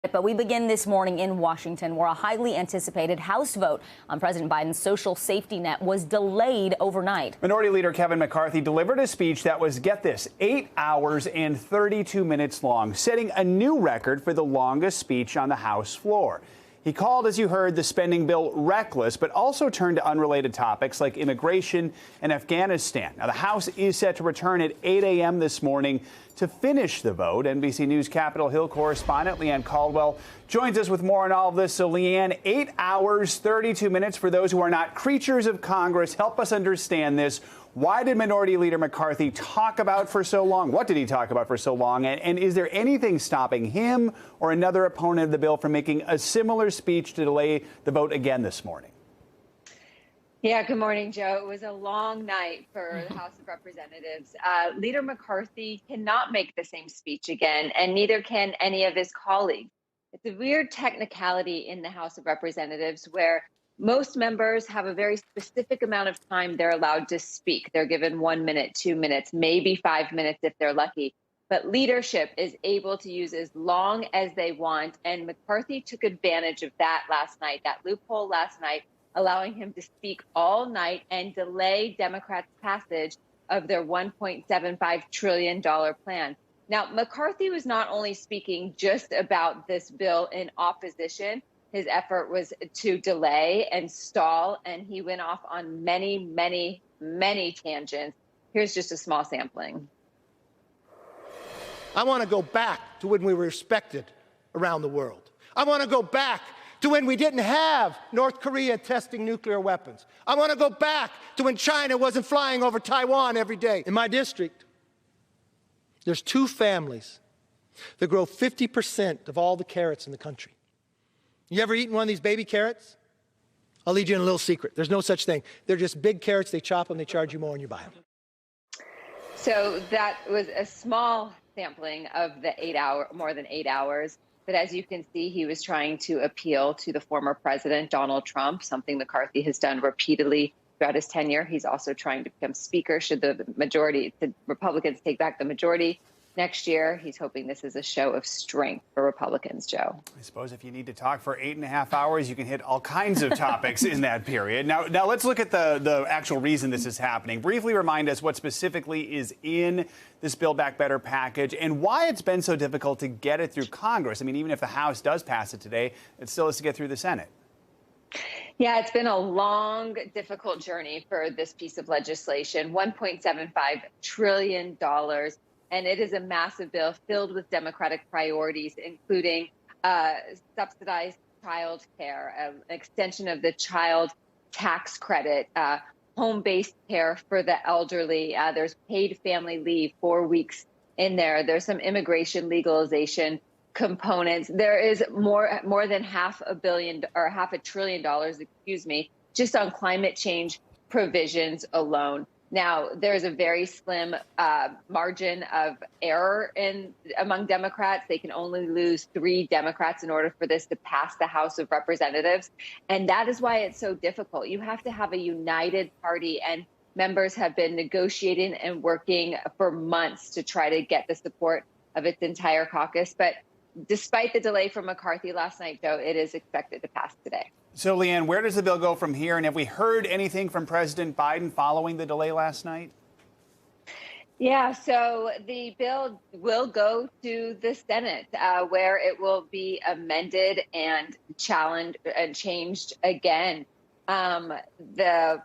But we begin this morning in Washington, where a highly anticipated House vote on President Biden's social safety net was delayed overnight. Minority Leader Kevin McCarthy delivered a speech that was, get this, 8 hours and 32 minutes long, setting a new record for the longest speech on the House floor. He called, as you heard, the spending bill reckless, but also turned to unrelated topics like immigration and Afghanistan. Now, the House is set to return at 8 a.m. this morning to finish the vote. NBC News Capitol Hill correspondent Leanne Caldwell joins us with more on all of this. So, Leanne, 8 hours, 32 minutes for those who are not creatures of Congress. Help us understand this. Why did Minority Leader McCarthy talk about for so long? What did he talk about for so long? And is there anything stopping him or another opponent of the bill from making a similar speech to delay the vote again this morning? Yeah, good morning, Joe. It was a long night for the House of Representatives. Leader McCarthy cannot make the same speech again, and neither can any of his colleagues. It's a weird technicality in the House of Representatives where most members have a very specific amount of time they're allowed to speak. They're given 1 minute, 2 minutes, maybe 5 minutes if they're lucky. But leadership is able to use as long as they want. And McCarthy took advantage of that last night, that loophole last night, allowing him to speak all night and delay Democrats' passage of their $1.75 trillion plan. Now, McCarthy was not only speaking just about this bill in opposition. His effort was to delay and stall, and he went off on many, many, many tangents. Here's just a small sampling. I want to go back to when we were respected around the world. I want to go back to when we didn't have North Korea testing nuclear weapons. I want to go back to when China wasn't flying over Taiwan every day. In my district, there's 2 families that grow 50% of all the carrots in the country. You ever eaten one of these baby carrots? I'll lead you in a little secret. There's no such thing. They're just big carrots. They chop them, they charge you more, and you buy them. So that was a small sampling of the more than 8 hours. But as you can see, he was trying to appeal to the former president, Donald Trump, something McCarthy has done repeatedly throughout his tenure. He's also trying to become speaker should the Republicans take back the majority next year. He's hoping this is a show of strength for Republicans, Joe. I suppose if you need to talk for 8.5 hours, you can hit all kinds of topics in that period. Now let's look at the actual reason this is happening. Briefly remind us what specifically is in this Build Back Better package and why it's been so difficult to get it through Congress. I mean, even if the House does pass it today, it still has to get through the Senate. Yeah, it's been a long, difficult journey for this piece of legislation, $1.75 trillion. And it is a massive bill filled with Democratic priorities, including subsidized child care, an extension of the child tax credit, home-based care for the elderly. There's paid family leave, 4 weeks in there. There's some immigration legalization components. There is more than $500 billion, just on climate change provisions alone. Now, there's a very slim margin of error among Democrats. They can only lose 3 Democrats in order for this to pass the House of Representatives. And that is why it's so difficult. You have to have a united party, and members have been negotiating and working for months to try to get the support of its entire caucus. But despite the delay from McCarthy last night, Joe, it is expected to pass today. So, Leanne, where does the bill go from here? And have we heard anything from President Biden following the delay last night? Yeah, so the bill will go to the Senate, where it will be amended and challenged and changed again. The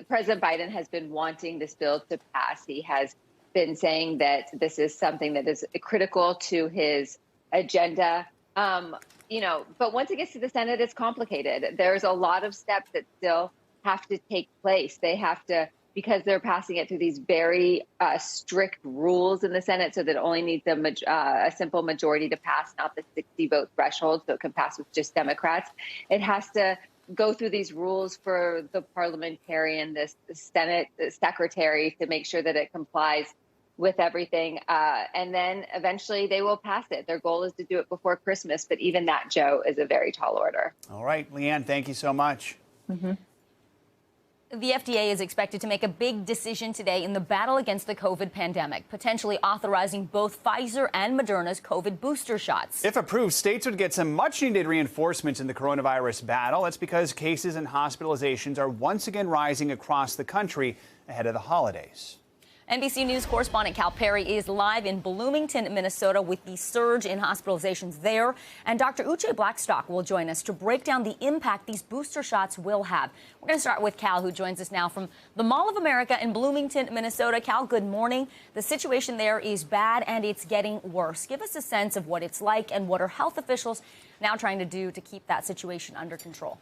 President Biden has been wanting this bill to pass. He has been saying that this is something that is critical to his agenda. But once it gets to the Senate, it's complicated. There's a lot of steps that still have to take place. They have to, because they're passing it through these very strict rules in the Senate, so that it only needs a simple majority to pass, not the 60-vote threshold, so it can pass with just Democrats. It has to go through these rules for the parliamentarian, the Senate secretary, to make sure that it complies with everything. And then eventually they will pass it. Their goal is to do it before Christmas. But even that, Joe, is a very tall order. All right, Leanne, thank you so much. Mm-hmm. The FDA is expected to make a big decision today in the battle against the COVID pandemic, potentially authorizing both Pfizer and Moderna's COVID booster shots. If approved, states would get some much-needed reinforcements in the coronavirus battle. That's because cases and hospitalizations are once again rising across the country ahead of the holidays. NBC News correspondent Cal Perry is live in Bloomington, Minnesota, with the surge in hospitalizations there. And Dr. Uche Blackstock will join us to break down the impact these booster shots will have. We're going to start with Cal, who joins us now from the Mall of America in Bloomington, Minnesota. Cal, good morning. The situation there is bad and it's getting worse. Give us a sense of what it's like and what are health officials now trying to do to keep that situation under control.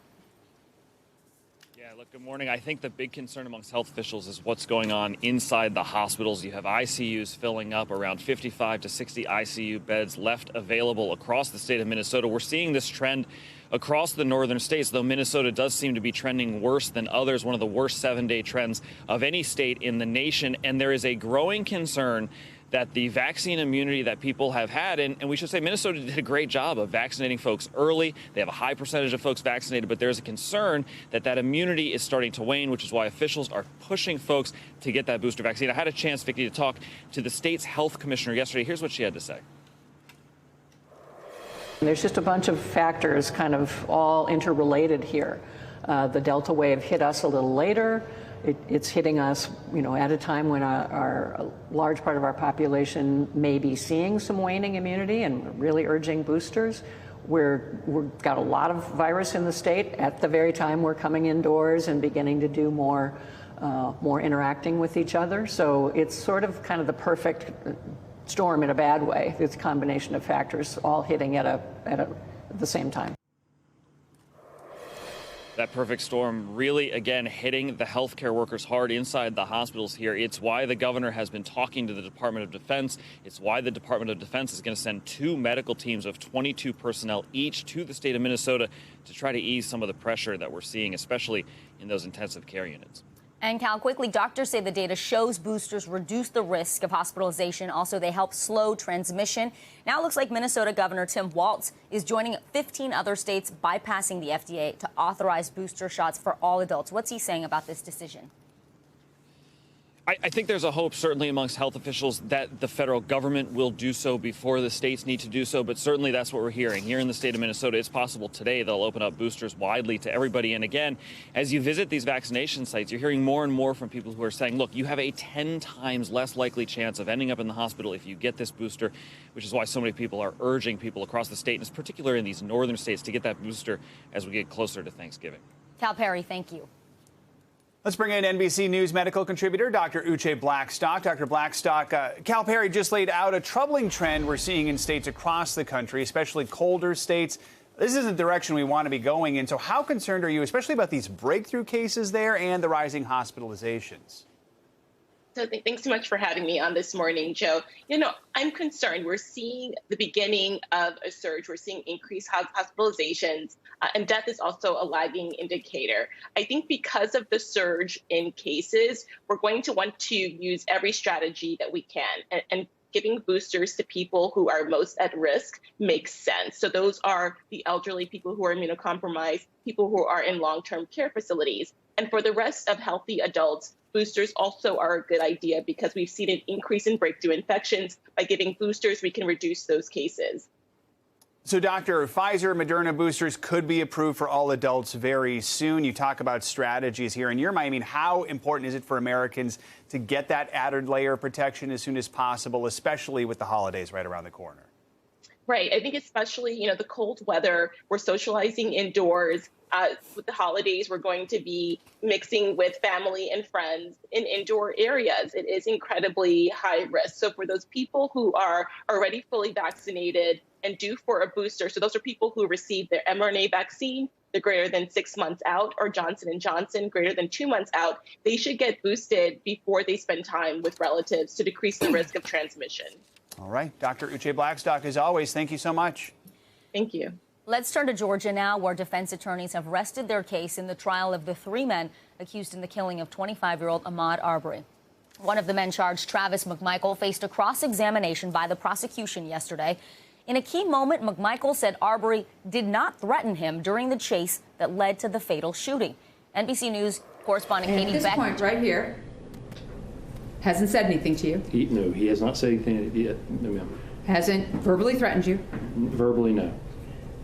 Look, good morning. I think the big concern amongst health officials is what's going on inside the hospitals. You have ICUs filling up, around 55 to 60 ICU beds left available across the state of Minnesota. We're seeing this trend across the northern states, though Minnesota does seem to be trending worse than others, one of the worst 7-day trends of any state in the nation. And there is a growing concern that the vaccine immunity that people have had, and we should say Minnesota did a great job of vaccinating folks early. They have a high percentage of folks vaccinated, but there's a concern that that immunity is starting to wane, which is why officials are pushing folks to get that booster vaccine. I had a chance, Vicki, to talk to the state's health commissioner yesterday. Here's what she had to say. There's just a bunch of factors kind of all interrelated here. The Delta wave hit us a little later. It's hitting us, at a time when a large part of our population may be seeing some waning immunity and really urging boosters. We've got a lot of virus in the state at the very time we're coming indoors and beginning to do more interacting with each other. So it's sort of kind of the perfect storm in a bad way. It's a combination of factors all hitting at the same time. That perfect storm really, again, hitting the healthcare workers hard inside the hospitals here. It's why the governor has been talking to the Department of Defense. It's why the Department of Defense is going to send 2 medical teams of 22 personnel each to the state of Minnesota to try to ease some of the pressure that we're seeing, especially in those intensive care units. And Cal, quickly, doctors say the data shows boosters reduce the risk of hospitalization. Also, they help slow transmission. Now it looks like Minnesota Governor Tim Walz is joining 15 other states bypassing the FDA to authorize booster shots for all adults. What's he saying about this decision? I think there's a hope, certainly amongst health officials, that the federal government will do so before the states need to do so. But certainly that's what we're hearing. Here in the state of Minnesota, it's possible today they'll open up boosters widely to everybody. And again, as you visit these vaccination sites, you're hearing more and more from people who are saying, look, you have a 10 times less likely chance of ending up in the hospital if you get this booster, which is why so many people are urging people across the state, and particularly in these northern states, to get that booster as we get closer to Thanksgiving. Cal Perry, thank you. Let's bring in NBC News medical contributor Dr. Uche Blackstock. Dr. Blackstock, Cal Perry just laid out a troubling trend we're seeing in states across the country, especially colder states. This is the direction we want to be going in. So how concerned are you, especially about these breakthrough cases there and the rising hospitalizations? So thanks so much for having me on this morning, Joe. I'm concerned. We're seeing the beginning of a surge. We're seeing increased hospitalizations, and death is also a lagging indicator. I think because of the surge in cases, we're going to want to use every strategy that we can. And giving boosters to people who are most at risk makes sense. So those are the elderly, people who are immunocompromised, people who are in long-term care facilities. And for the rest of healthy adults, boosters also are a good idea because we've seen an increase in breakthrough infections. By giving boosters, we can reduce those cases. So, Doctor, Pfizer and Moderna boosters could be approved for all adults very soon. You talk about strategies here. In your mind, how important is it for Americans to get that added layer of protection as soon as possible, especially with the holidays right around the corner? Right. I think especially, the cold weather, we're socializing indoors. With the holidays, we're going to be mixing with family and friends in indoor areas. It is incredibly high risk. So for those people who are already fully vaccinated and due for a booster, so those are people who received their mRNA vaccine, they're greater than 6 months out, or Johnson & Johnson greater than 2 months out, they should get boosted before they spend time with relatives to decrease the risk of transmission. All right. Dr. Uche Blackstock, as always, thank you so much. Thank you. Let's turn to Georgia now, where defense attorneys have rested their case in the trial of the 3 men accused in the killing of 25-year-old Ahmaud Arbery. One of the men charged, Travis McMichael, faced a cross-examination by the prosecution yesterday. In a key moment, McMichael said Arbery did not threaten him during the chase that led to the fatal shooting. NBC News correspondent Katie Beck. At this point right here, hasn't said anything to you? No, he has not said anything yet. No, ma'am. Hasn't verbally threatened you? Verbally, no.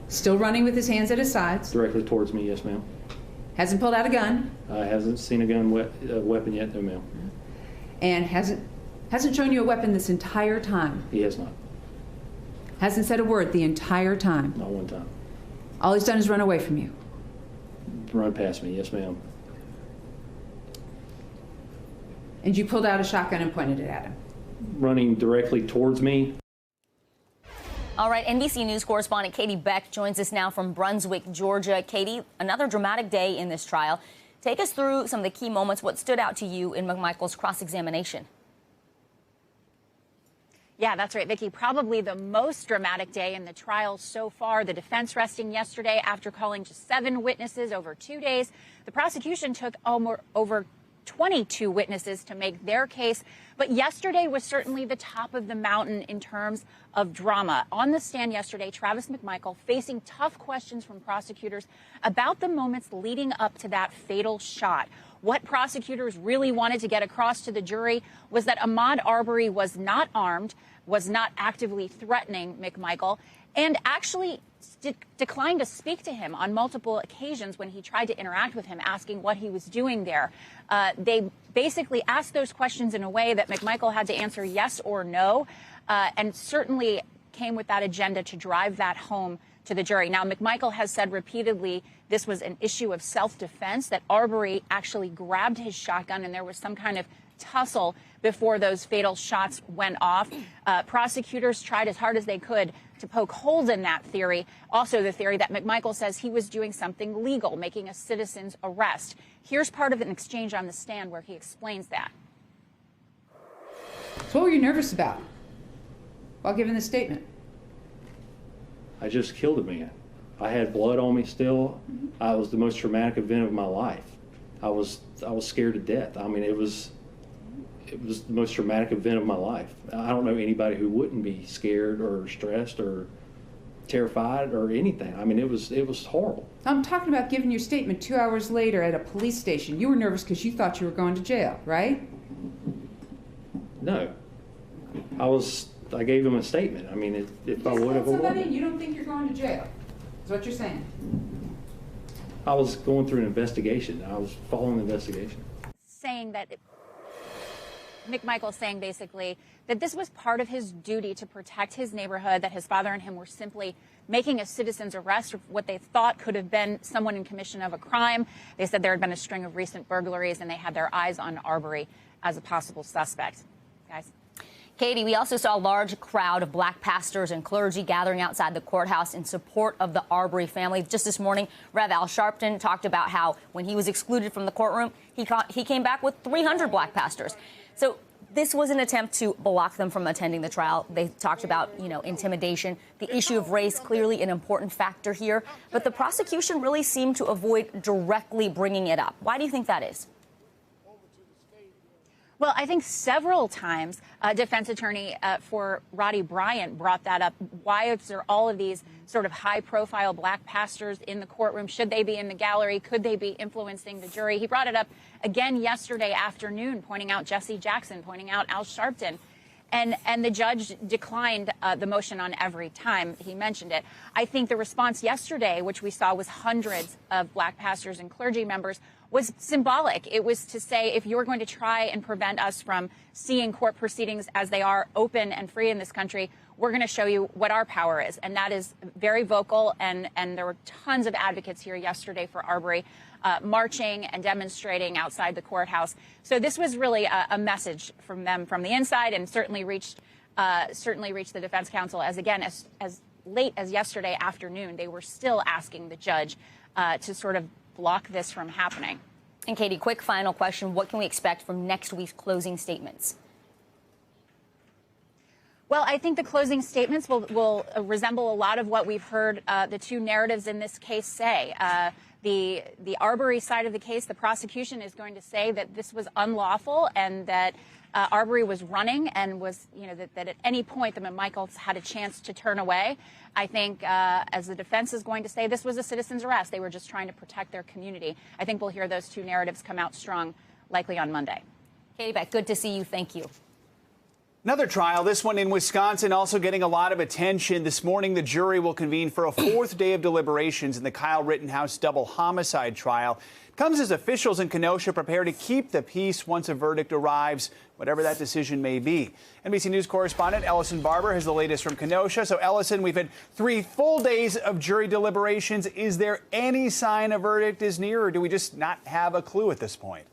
Still running with his hands at his sides? Directly towards me, yes, ma'am. Hasn't pulled out a gun? Hasn't seen a gun weapon yet, no, ma'am. And hasn't shown you a weapon this entire time? He has not. Hasn't said a word the entire time? Not one time. All he's done is run away from you? Run past me, yes, ma'am. And you pulled out a shotgun and pointed it at him? Running directly towards me. All right, NBC News correspondent Katie Beck joins us now from Brunswick, Georgia. Katie, another dramatic day in this trial. Take us through some of the key moments. What stood out to you in McMichael's cross-examination? Yeah, that's right, Vicki. Probably the most dramatic day in the trial so far. The defense resting yesterday after calling just 7 witnesses over 2 days. The prosecution took over 22 witnesses to make their case. But yesterday was certainly the top of the mountain in terms of drama. On the stand yesterday, Travis McMichael facing tough questions from prosecutors about the moments leading up to that fatal shot. What prosecutors really wanted to get across to the jury was that Ahmaud Arbery was not armed, was not actively threatening McMichael, and actually declined to speak to him on multiple occasions when he tried to interact with him, asking what he was doing there. They basically asked those questions in a way that McMichael had to answer yes or no, and certainly came with that agenda to drive that home to the jury. Now, McMichael has said repeatedly this was an issue of self-defense, that Arbery actually grabbed his shotgun and there was some kind of tussle before those fatal shots went off. Prosecutors tried as hard as they could to poke holes in that theory. Also, the theory that McMichael says he was doing something legal, making a citizen's arrest. Here's part of an exchange on the stand where he explains that. So what were you nervous about while giving this statement? I just killed a man. I had blood on me still. I was the most traumatic event of my life. I was scared to death. I mean, it was the most traumatic event of my life. I don't know anybody who wouldn't be scared or stressed or terrified or anything. I mean, it was horrible. I'm talking about giving your statement 2 hours later at a police station. You were nervous because you thought you were going to jail, right? No. I gave him a statement. I mean, if I would have... Somebody, you don't think you're going to jail, is what you're saying. I was going through an investigation. I was following the investigation. Saying that... McMichael saying basically that this was part of his duty to protect his neighborhood, that his father and him were simply making a citizen's arrest of what they thought could have been someone in commission of a crime. They said there had been a string of recent burglaries and they had their eyes on Arbery as a possible suspect. Guys. Katie, we also saw a large crowd of black pastors and clergy gathering outside the courthouse in support of the Arbery family. Just this morning, Rev Al Sharpton talked about how when he was excluded from the courtroom, he came back with 300 black pastors. So this was an attempt to block them from attending the trial. They talked about, intimidation. The issue of race, clearly an important factor here. But the prosecution really seemed to avoid directly bringing it up. Why do you think that is? Well, I think several times defense attorney for Roddy Bryant brought that up. Why is there all of these sort of high-profile black pastors in the courtroom? Should they be in the gallery? Could they be influencing the jury? He brought it up again yesterday afternoon, pointing out Jesse Jackson, pointing out Al Sharpton. And the judge declined the motion on every time he mentioned it. I think the response yesterday, which we saw was hundreds of black pastors and clergy members, was symbolic. It was to say, if you're going to try and prevent us from seeing court proceedings as they are open and free in this country, we're going to show you what our power is. And that is very vocal. And there were tons of advocates here yesterday for Arbery marching and demonstrating outside the courthouse. So this was really a message from them from the inside, and certainly reached the defense counsel as late as yesterday afternoon. They were still asking the judge to sort of block this from happening. And Katie, quick final question. What can we expect from next week's closing statements? Well, I think the closing statements will resemble a lot of what we've heard the two narratives in this case say. The Arbery side of the case, the prosecution is going to say that this was unlawful and that Arbery was running and was, that at any point the McMichaels had a chance to turn away. I think, as the defense is going to say, this was a citizen's arrest. They were just trying to protect their community. I think we'll hear those two narratives come out strong, likely on Monday. Katie Beck, good to see you. Thank you. Another trial, this one in Wisconsin, also getting a lot of attention. This morning, the jury will convene for a fourth day of deliberations in the Kyle Rittenhouse double homicide trial. It comes as officials in Kenosha prepare to keep the peace once a verdict arrives, whatever that decision may be. NBC News correspondent Ellison Barber has the latest from Kenosha. So, Ellison, we've had 3 full days of jury deliberations. Is there any sign a verdict is near, or do we just not have a clue at this point?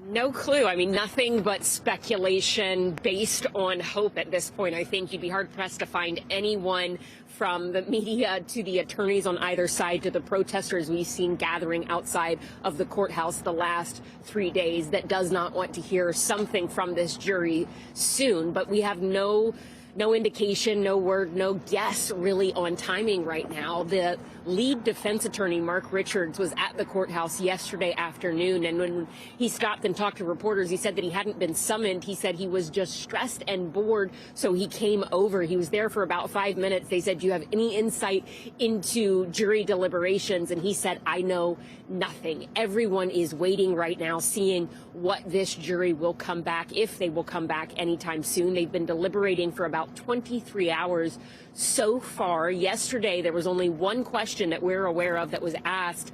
No clue. I mean, nothing but speculation based on hope at this point. I think you'd be hard-pressed to find anyone from the media to the attorneys on either side to the protesters we've seen gathering outside of the courthouse the last 3 days that does not want to hear something from this jury soon. But we have no indication, no word, no guess really on timing right now. The lead defense attorney, Mark Richards, was at the courthouse yesterday afternoon, and when he stopped and talked to reporters, he said that he hadn't been summoned. He said he was just stressed and bored, so he came over. He was there for about 5 minutes. They said, "Do you have any insight into jury deliberations?" And he said, "I know nothing." Everyone is waiting right now, seeing what this jury will come back, if they will come back anytime soon. They've been deliberating for about 23 hours so far. Yesterday, there was only one question that we're aware of that was asked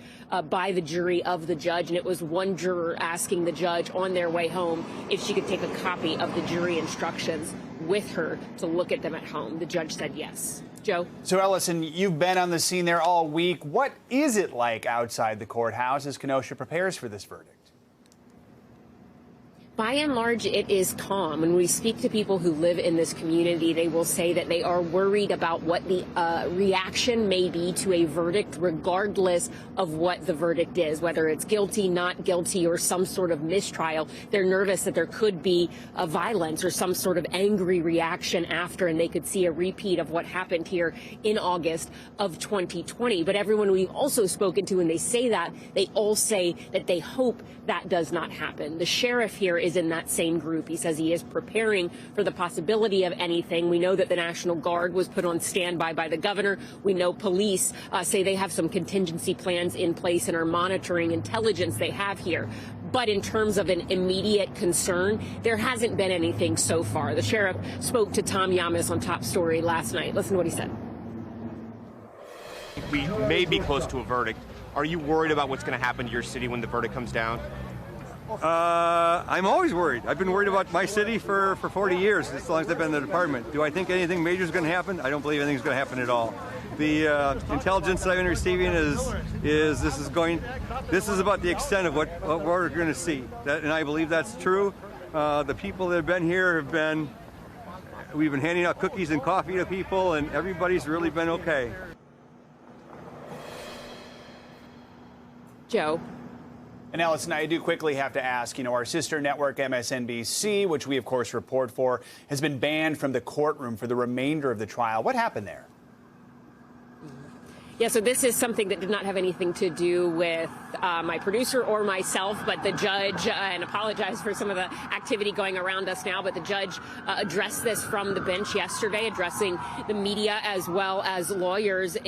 by the jury of the judge, and it was one juror asking the judge on their way home if she could take a copy of the jury instructions with her to look at them at home. The judge said yes. Joe? So, Ellison, you've been on the scene there all week. What is it like outside the courthouse as Kenosha prepares for this verdict? By and large, it is calm. When we speak to people who live in this community, they will say that they are worried about what the reaction may be to a verdict, regardless of what the verdict is, whether it's guilty, not guilty, or some sort of mistrial. They're nervous that there could be a violence or some sort of angry reaction after, and they could see a repeat of what happened here in August of 2020. But everyone we've also spoken to, and they say that, they all say that they hope that does not happen. The sheriff here is in that same group. He says he is preparing for the possibility of anything. We know that the National Guard was put on standby by the governor. We know police say they have some contingency plans in place and are monitoring intelligence they have here. But in terms of an immediate concern, there hasn't been anything so far. The sheriff spoke to Tom Yamas on Top Story last night. Listen to what he said. We may be close to a verdict. Are you worried about what's going to happen to your city when the verdict comes down? I'm always worried. I've been worried about my city for 40 years, as long as I've been in the department. Do I think anything major is going to happen? I don't believe anything's going to happen at all. The intelligence that I've been receiving is this is about the extent of what we're going to see. And I believe that's true. The people that have been here we've been handing out cookies and coffee to people, and everybody's really been okay. Joe? And Ellison, I do quickly have to ask, our sister network MSNBC, which we, of course, report for, has been banned from the courtroom for the remainder of the trial. What happened there? Yeah, so this is something that did not have anything to do with my producer or myself, but the judge, and apologize for some of the activity going around us now, but the judge addressed this from the bench yesterday, addressing the media as well as lawyers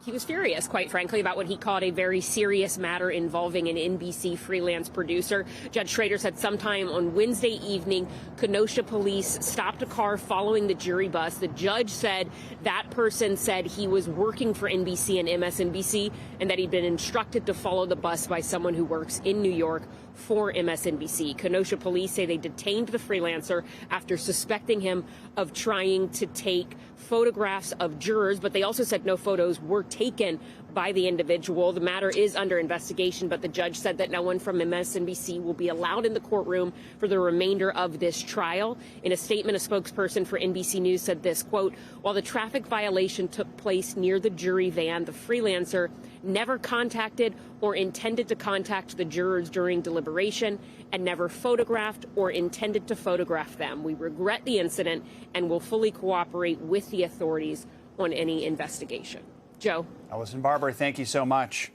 He was furious, quite frankly, about what he called a very serious matter involving an NBC freelance producer. Judge Schrader said sometime on Wednesday evening, Kenosha police stopped a car following the jury bus. The judge said that person said he was working for NBC and MSNBC and that he'd been instructed to follow the bus by someone who works in New York for MSNBC. Kenosha police say they detained the freelancer after suspecting him of trying to take photographs of jurors, but they also said no photos were taken by the individual. The matter is under investigation, but the judge said that no one from MSNBC will be allowed in the courtroom for the remainder of this trial. In a statement, a spokesperson for NBC News said this, quote, "While the traffic violation took place near the jury van, the freelancer never contacted or intended to contact the jurors during deliberation and never photographed or intended to photograph them. We regret the incident and will fully cooperate with the authorities on any investigation." Joe? Ellison Barber, thank you so much.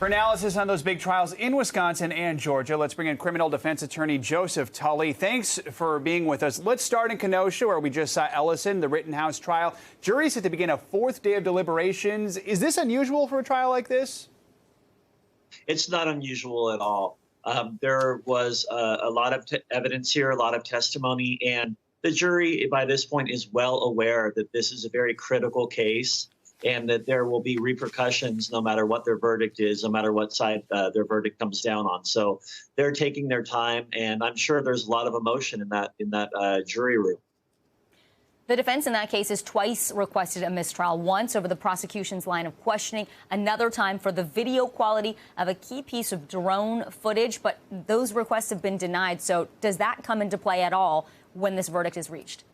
For analysis on those big trials in Wisconsin and Georgia, let's bring in criminal defense attorney Joseph Tully. Thanks for being with us. Let's start in Kenosha, where we just saw Ellison, the Rittenhouse trial. Jury set to begin a fourth day of deliberations. Is this unusual for a trial like this? It's not unusual at all. There was a lot of evidence here, a lot of testimony, and the jury by this point is well aware that this is a very critical case and that there will be repercussions no matter what their verdict is, no matter what side their verdict comes down on. So they're taking their time, and I'm sure there's a lot of emotion in that jury room. The defense in that case has twice requested a mistrial, once over the prosecution's line of questioning, another time for the video quality of a key piece of drone footage, but those requests have been denied. So does that come into play at all when this verdict is reached?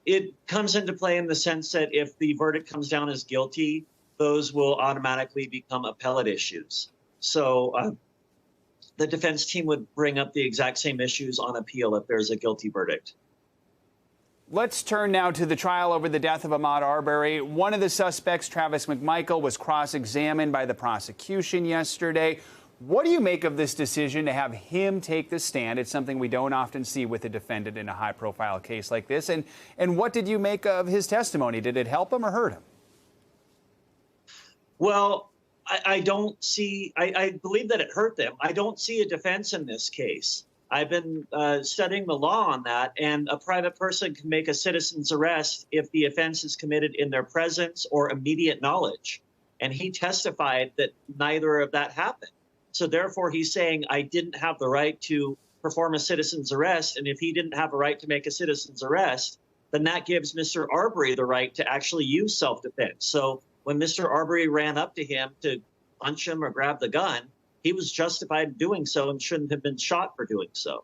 It comes into play in the sense that if the verdict comes down as guilty, those will automatically become appellate issues. So the defense team would bring up the exact same issues on appeal if there's a guilty verdict. Let's turn now to the trial over the death of Ahmaud Arbery. One of the suspects, Travis McMichael, was cross-examined by the prosecution yesterday. What do you make of this decision to have him take the stand? It's something we don't often see with a defendant in a high-profile case like this. And what did you make of his testimony? Did it help him or hurt him? Well, I believe that it hurt them. I don't see a defense in this case. I've been studying the law on that, and a private person can make a citizen's arrest if the offense is committed in their presence or immediate knowledge. And he testified that neither of that happened. So therefore, he's saying, I didn't have the right to perform a citizen's arrest. And if he didn't have a right to make a citizen's arrest, then that gives Mr. Arbery the right to actually use self-defense. So when Mr. Arbery ran up to him to punch him or grab the gun, he was justified in doing so and shouldn't have been shot for doing so.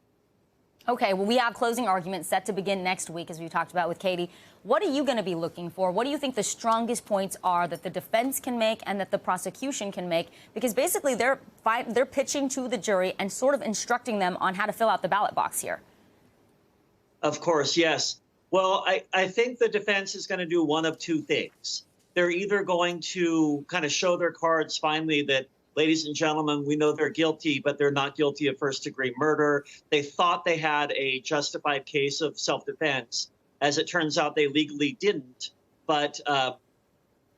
Okay, well, we have closing arguments set to begin next week, as we talked about with Katie. What are you going to be looking for? What do you think the strongest points are that the defense can make and that the prosecution can make? Because basically they're pitching to the jury and sort of instructing them on how to fill out the ballot box here. Of course, yes. Well, I think the defense is going to do one of two things. They're either going to kind of show their cards finally that, ladies and gentlemen, we know they're guilty, but they're not guilty of first-degree murder. They thought they had a justified case of self-defense. As it turns out, they legally didn't. But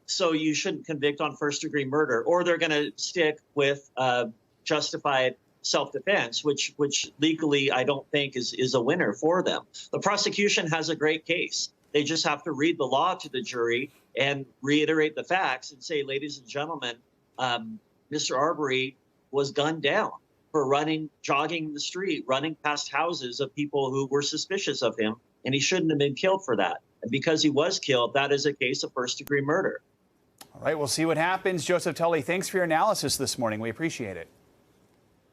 so you shouldn't convict on first-degree murder. Or they're going to stick with justified self-defense, which legally I don't think is a winner for them. The prosecution has a great case. They just have to read the law to the jury and reiterate the facts and say, ladies and gentlemen, Mr. Arbery was gunned down for jogging in the street, running past houses of people who were suspicious of him, and he shouldn't have been killed for that. And because he was killed, that is a case of first-degree murder. All right, we'll see what happens. Joseph Tully, thanks for your analysis this morning. We appreciate it.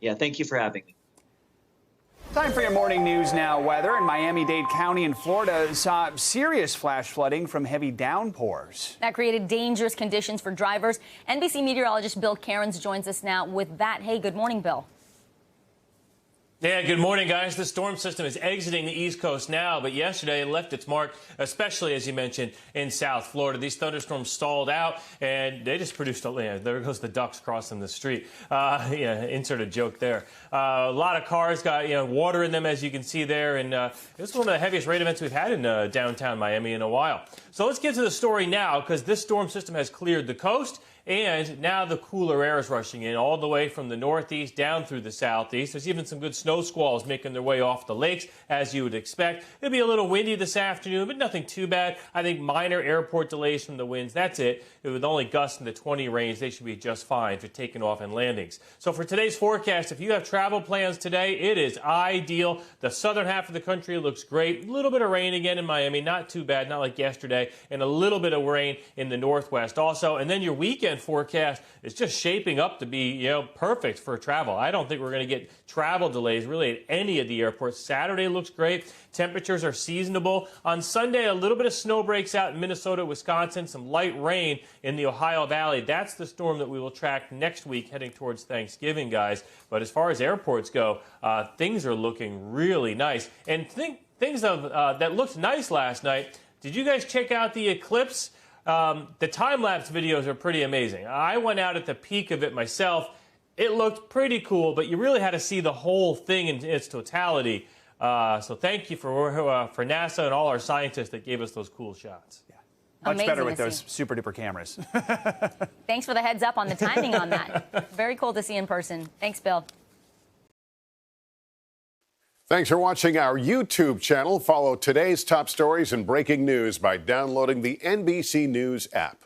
Yeah, thank you for having me. Time for your morning news now. Weather in Miami-Dade County in Florida saw serious flash flooding from heavy downpours. That created dangerous conditions for drivers. NBC meteorologist Bill Cairns joins us now with that. Hey, good morning, Bill. Yeah, good morning, guys. The storm system is exiting the East Coast now, but yesterday it left its mark, especially, as you mentioned, in South Florida. These thunderstorms stalled out, and they just produced there goes the ducks crossing the street. Insert a joke there. A lot of cars got, water in them, as you can see there, and this is one of the heaviest rain events we've had in downtown Miami in a while. So let's get to the story now, because this storm system has cleared the coast. And now the cooler air is rushing in all the way from the northeast down through the southeast. There's even some good snow squalls making their way off the lakes, as you would expect. It'll be a little windy this afternoon, but nothing too bad. I think minor airport delays from the winds. That's it. With only gusts in the 20 range, they should be just fine for taking off and landings. So for today's forecast, if you have travel plans today, it is ideal. The southern half of the country looks great. A little bit of rain again in Miami. Not too bad, not like yesterday. And a little bit of rain in the northwest also. And then your weekend forecast is just shaping up to be, perfect for travel. I don't think we're going to get travel delays really at any of the airports. Saturday looks great. Temperatures are seasonable. On Sunday, a little bit of snow breaks out in Minnesota, Wisconsin, some light rain in the Ohio Valley. That's the storm that we will track next week heading towards Thanksgiving, guys. But as far as airports go, things are looking really nice. And things that looked nice last night. Did you guys check out the eclipse? The time-lapse videos are pretty amazing. I went out at the peak of it myself. It looked pretty cool, but you really had to see the whole thing in its totality. So thank you for NASA and all our scientists that gave us those cool shots. Yeah. Much Amazing better with to those see. super duper cameras. Thanks for the heads up on the timing on that. Very cool to see in person. Thanks, Bill. Thanks for watching our YouTube channel. Follow today's top stories and breaking news by downloading the NBC News app.